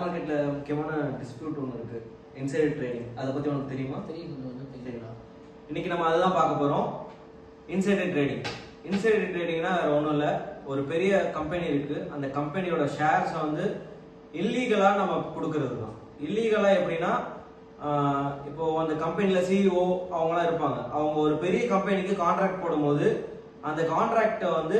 மார்க்கெட்ல முக்கியமான டிஸ்பியூட் ஒன்று இருக்கு, இன்சைடர் ட்ரேடிங். அதை பத்தி உனக்கு தெரியுமா? தெரியுமா? இன்னைக்கு நம்ம அதை தான் பார்க்க போறோம். Insider trading. இன்சைடர் ட்ரேடிங்னா வேற ஒன்றும் இல்லை, ஒரு பெரிய கம்பெனி இருக்கு, அந்த கம்பெனியோட ஷேர்ஸை வந்து இல்லீகலா நம்ம கொடுக்கறது தான். இல்லீகலா எப்படின்னா, இப்போ அந்த கம்பெனில சிஇஓ அவங்களாம் இருப்பாங்க, அவங்க ஒரு பெரிய கம்பெனிக்கு கான்ட்ராக்ட் போடும்போது அந்த கான்ட்ராக்டை வந்து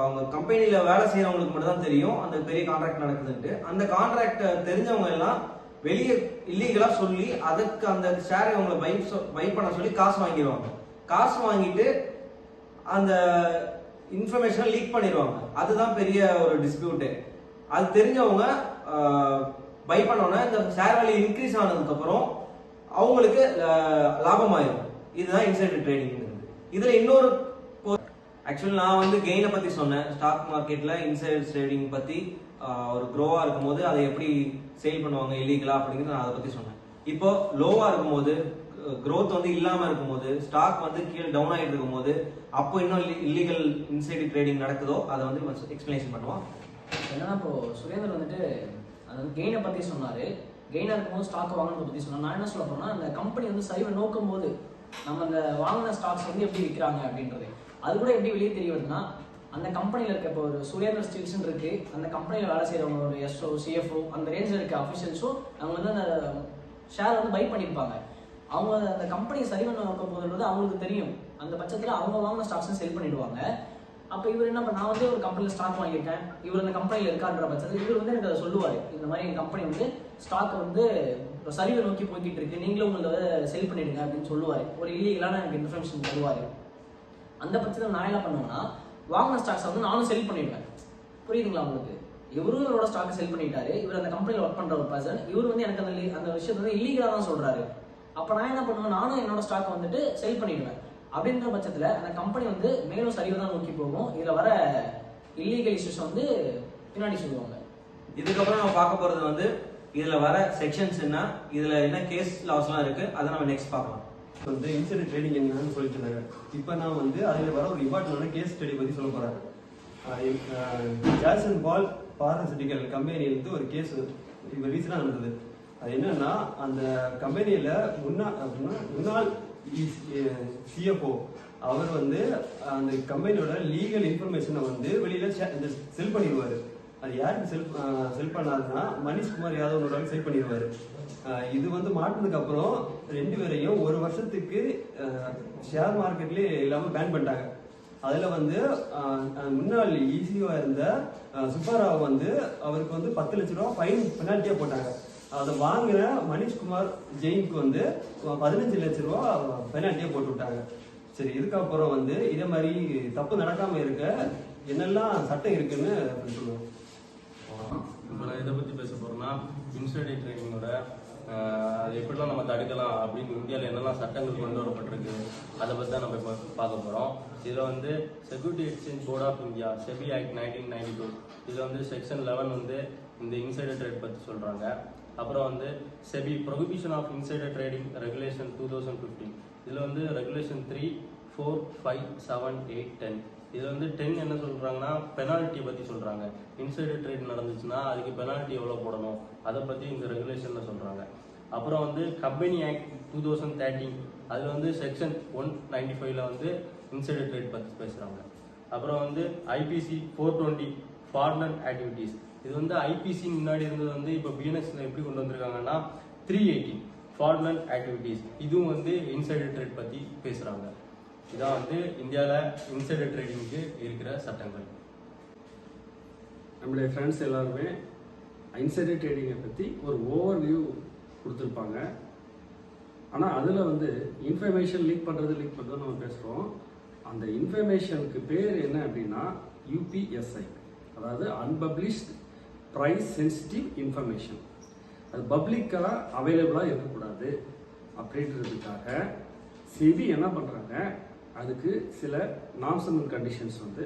அவங்க கம்பெனில வேலை செய்யறவங்களுக்கு மட்டும் தான் தெரியும் அந்த பெரிய கான்ட்ராக்ட் நடக்குதுன்ட்டு. அந்த கான்ட்ராக்ட் தெரிஞ்சவங்க எல்லாம் வெளியே இல்லீகலா சொல்லி அதுக்கு அந்த ஷேரை அவங்களை பை பண்ண சொல்லி காசு வாங்கிடுவாங்க. காசு வாங்கிட்டு அந்த இன்ஃபர்மேஷனை லீக் பண்ணிடுவாங்க. அதுதான் பெரிய ஒரு டிஸ்பியூட்டு. அது தெரிஞ்சவங்க பை பண்ணோன்னா இந்த ஷேர் வேல்யூ இன்க்ரீஸ் ஆனதுக்கு அப்புறம் அவங்களுக்கு லாபமாயிரும். இதுதான் இன்சைடர் ட்ரேடிங். இதுல இன்னொரு ஆக்சுவலி நான் வந்து கெயினை பத்தி சொன்னேன். ஸ்டாக் மார்க்கெட்ல இன்சைடர் ட்ரேடிங் பத்தி ஒரு க்ரோவா இருக்கும்போது அதை எப்படி சேல் பண்ணுவாங்க இல்லீகலா அப்படிங்கிறது நான் அதை பத்தி சொன்னேன். இப்போ லோவா இருக்கும்போது, க்ரோத் வந்து இல்லாம இருக்கும்போது, ஸ்டாக் வந்து கீழே டவுன் ஆகிட்டு இருக்கும்போது, அப்போ இன்னும் இல்லீகல் இன்சைடர் ட்ரேடிங் நடக்குதோ அதை வந்து எக்ஸ்பிளேஷன் பண்ணுவோம். என்னன்னா, இப்போ சுரேந்தர் வந்துட்டு அது கெயினை பத்தி சொன்னாரு. கெயினா இருக்கும்போது ஸ்டாக் வாங்கினதை பத்தி சொன்னா, நான் என்ன சொல்ல போறேன்னா, அந்த கம்பெனி வந்து சரிவை நோக்கும் போது நம்ம அந்த வாங்கின ஸ்டாக்ஸ் வந்து எப்படி விற்கிறாங்க அப்படின்றது அது கூட எப்படி வெளியே தெரிய வருதுன்னா, அந்த கம்பெனியில் இருக்க இப்போ ஒரு சுரேந்தர் ஸ்டீல்ஸ்ன்னு இருக்கு, அந்த கம்பெனியில் வேலை செய்யறவங்க ஒரு எஸ்ஓ சிஎஃப்ஓ அந்த ரேஞ்சில் இருக்க அஃபிஷியல்ஸும் அவங்க வந்து அந்த ஷேர் வந்து பை பண்ணியிருப்பாங்க. அவங்க அந்த கம்பெனி சரி பண்ண நோக்கும் போது அவங்களுக்கு தெரியும். அந்த பட்சத்தில் அவங்க வாங்கின ஸ்டாக்ஸை செல் பண்ணிடுவாங்க. அப்போ இவர் என்ன நான் வந்து ஒரு கம்பெனியில் ஸ்டாக் வாங்கியிருக்கேன், இவர் அந்த கம்பெனியில் இருக்கான்ற பட்சத்தில் இவர் வந்து எனக்கு அதை சொல்லுவார். இந்த மாதிரி எங்கள் கம்பெனி வந்து ஸ்டாக் வந்து சரிவை நோக்கி போய்கிட்டு இருக்கு, நீங்களும் உங்களை செல் பண்ணிடுங்க அப்படின்னு சொல்லுவார். ஒரு இல்லீகலான எனக்கு இன்ஃபர்மேஷன் தருவார். அந்த பட்சத்தில் நான் என்ன பண்ணுவேன்னா, வாங்கின ஸ்டாக்ஸை வந்து நானும் செல் பண்ணிடுவேன். புரியுதுங்களா உங்களுக்கு? இவரும் இவரோட ஸ்டாக்கை செல் பண்ணிட்டாரு, இவர் அந்த கம்பெனியில் ஒர்க் பண்ணுற ஒரு பர்சன், இவர் வந்து எனக்கு அந்த விஷயத்தை வந்து இல்லீகலாக தான் சொல்கிறாரு. அப்போ நான் என்ன பண்ணுவேன், நானும் என்னோட ஸ்டாக்கை வந்துட்டு செல் பண்ணிடுவேன். அப்படின்ற பட்சத்தில் அந்த கம்பெனி வந்து மேலும் சரிவை தான் நோக்கி போகும். இதில் வர இல்லீகல் இஷ்யூஸ் வந்து பின்னாடி சொல்லுவாங்க. இதுக்கப்புறம் நம்ம பார்க்க போகிறது வந்து இதில் வர செக்ஷன்ஸ் என்ன, இதில் என்ன கேஸ் லாஸ்லாம் இருக்கு, அதை நம்ம நெக்ஸ்ட் பார்க்கலாம். வந்து இன்சைடர் ட்ரேடிங் என்னன்னு சொல்லிட்டு இருந்தாங்க. இப்போ நான் வந்து அதில் வர ஒரு இம்பார்ட்டன்டான கேஸ் ஸ்டடி பற்றி சொல்ல போகிறேன். ஜாக்சன் பால் பார்மசூட்டிக்கல் கம்பெனியிலிருந்து ஒரு கேஸ் இப்போ ரீசனாக நடந்தது. அது என்னன்னா, அந்த கம்பெனியில் முன்னாள் சிஎஃப்ஓ அவர் வந்து அந்த கம்பெனியோட லீகல் இன்ஃபர்மேஷனை வந்து வெளியில செல் பண்ணிடுவாரு. அது யாருக்கு செல் பண்ணாருன்னா, மணிஷ்குமார் யாதவ் செல் பண்ணிடுவாரு. இது வந்து மாட்டினதுக்கு அப்புறம் 2 பேரையும் 1 வருஷத்துக்கு ஷேர் மார்க்கெட்லயே இல்லாம பேன் பண்ணிட்டாங்க. அதுல வந்து முன்னாள் இசிஓ இருந்த சுப்பாராவ் வந்து அவருக்கு வந்து 10 லட்ச ரூபா ஃபைன் பெனால்ட்டியா போட்டாங்க. அதை வாங்கின மணிஷ்குமார் ஜெயினுக்கு வந்து 15 லட்ச ரூபா பெனால்ட்டியா போட்டு விட்டாங்க. சரி, இதுக்கப்புறம் வந்து இதே மாதிரி தப்பு நடக்காம இருக்க என்னெல்லாம் சட்டம் இருக்குன்னு சொல்லுவோம். இப்போ நான் இதை பற்றி பேச போகிறேன்னா, இன்சைடர் ட்ரேடிங்கோட அது எப்படிலாம் நம்ம தடுக்கலாம் அப்படின்னு இந்தியாவில் என்னெல்லாம் சட்டங்கள் கொண்டு வரப்பட்டிருக்கு அதை பற்றி தான் நம்ம இப்போ பார்க்க போகிறோம். இதில் வந்து security exchange board of India SEBI act 1992 இதில் வந்து செக்ஷன் 11 வந்து இந்த இன்சைடர் ட்ரேட் பற்றி சொல்கிறாங்க. அப்புறம் வந்து SEBI prohibition of insider trading regulation 2015 இதில் வந்து ரெகுலேஷன் 3, 4, 5, 7, 8, 10 இதில் வந்து 10 என்ன சொல்கிறாங்கன்னா, பெனால்ட்டி பற்றி சொல்கிறாங்க. இன்சைடர் ட்ரேட் நடந்துச்சுன்னா அதுக்கு பெனால்ட்டி எவ்வளோ போடணும் அதை பற்றி இந்த ரெகுலேஷனில் சொல்கிறாங்க. அப்புறம் வந்து கம்பெனி ஆக்ட் 2013 அதில் வந்து செக்ஷன் 195 வந்து இன்சைடர் ட்ரேட் பற்றி பேசுகிறாங்க. அப்புறம் வந்து ஐபிசி 420 ஃபார்னன் ஆக்டிவிட்டீஸ் இது வந்து ஐபிசி முன்னாடி இருந்தது வந்து இப்போ பிஎன்எஸ்ல எப்படி கொண்டு வந்திருக்காங்கன்னா 380 ஃபார்னன் ஆக்டிவிட்டீஸ் இதுவும் வந்து இன்சைடர் ட்ரேட் பற்றி பேசுகிறாங்க. இதான் வந்து இந்தியாவில் இன்சைடர் ட்ரேடிங்க்கு இருக்கிற சட்டங்கள். நம்மளுடைய ஃப்ரெண்ட்ஸ் எல்லாருமே இன்சைடர் ட்ரேடிங்கை பற்றி ஒரு ஓவர் வியூ கொடுத்துருப்பாங்க. ஆனால் அதில் வந்து இன்ஃபர்மேஷன் லீக் பண்ணுறது நம்ம பேசுகிறோம். அந்த இன்ஃபர்மேஷனுக்கு பேர் என்ன அப்படின்னா யூபிஎஸ்ஐ, அதாவது அன்பப்ளிஷ்ட் ப்ரைஸ் சென்சிட்டிவ் இன்ஃபர்மேஷன். அது பப்ளிக்காக அவைலபிளாக இருக்கக்கூடாது அப்படின்றதுக்காக செபி என்ன பண்ணுறாங்க, அதுக்கு சில நார்ம்ஸ் அண்ட் கண்டிஷன்ஸ் வந்து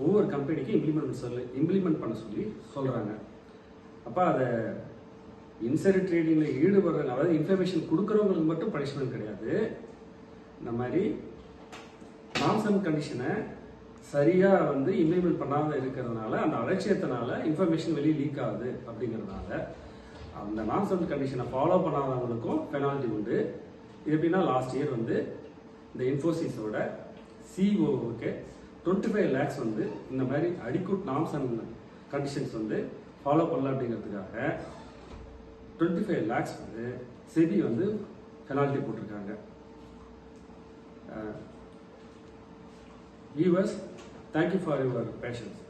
ஒவ்வொரு கம்பெனிக்கு இம்ப்ளிமெண்ட் பண்ண சொல்லி சொல்கிறாங்க. அப்போ அதை இன்சைடர் ட்ரேடிங்கில் ஈடுபடுறாங்க, அதாவது இன்ஃபர்மேஷன் கொடுக்குறவங்களுக்கு மட்டும் பனிஷ்மெண்ட் கிடையாது. இந்த மாதிரி நார்ம்ஸ் அண்ட் கண்டிஷனை சரியாக வந்து இம்ப்ளிமெண்ட் பண்ணாமல் இருக்கிறதுனால அந்த அலட்சியத்தினால இன்ஃபர்மேஷன் வெளியே லீக் ஆகுது. அப்படிங்கிறதுனால அந்த நார்ம்ஸ் அண்ட் கண்டிஷனை ஃபாலோ பண்ணாதவங்களுக்கும் பெனால்ட்டி உண்டு. இது எப்படின்னா லாஸ்ட் இயர் வந்து இந்த இன்ஃபோசிஸோட சிஓவுக்கு 25 lakhs வந்து இந்த மாதிரி அடிக்குட் நார்ம்ஸ் அண்ட் கண்டிஷன்ஸ் வந்து ஃபாலோ பண்ணல அப்படிங்கிறதுக்காக 25 lakhs வந்து செபி வந்து பெனால்ட்டி போட்டிருக்காங்க. Viewers, thank you for your patience.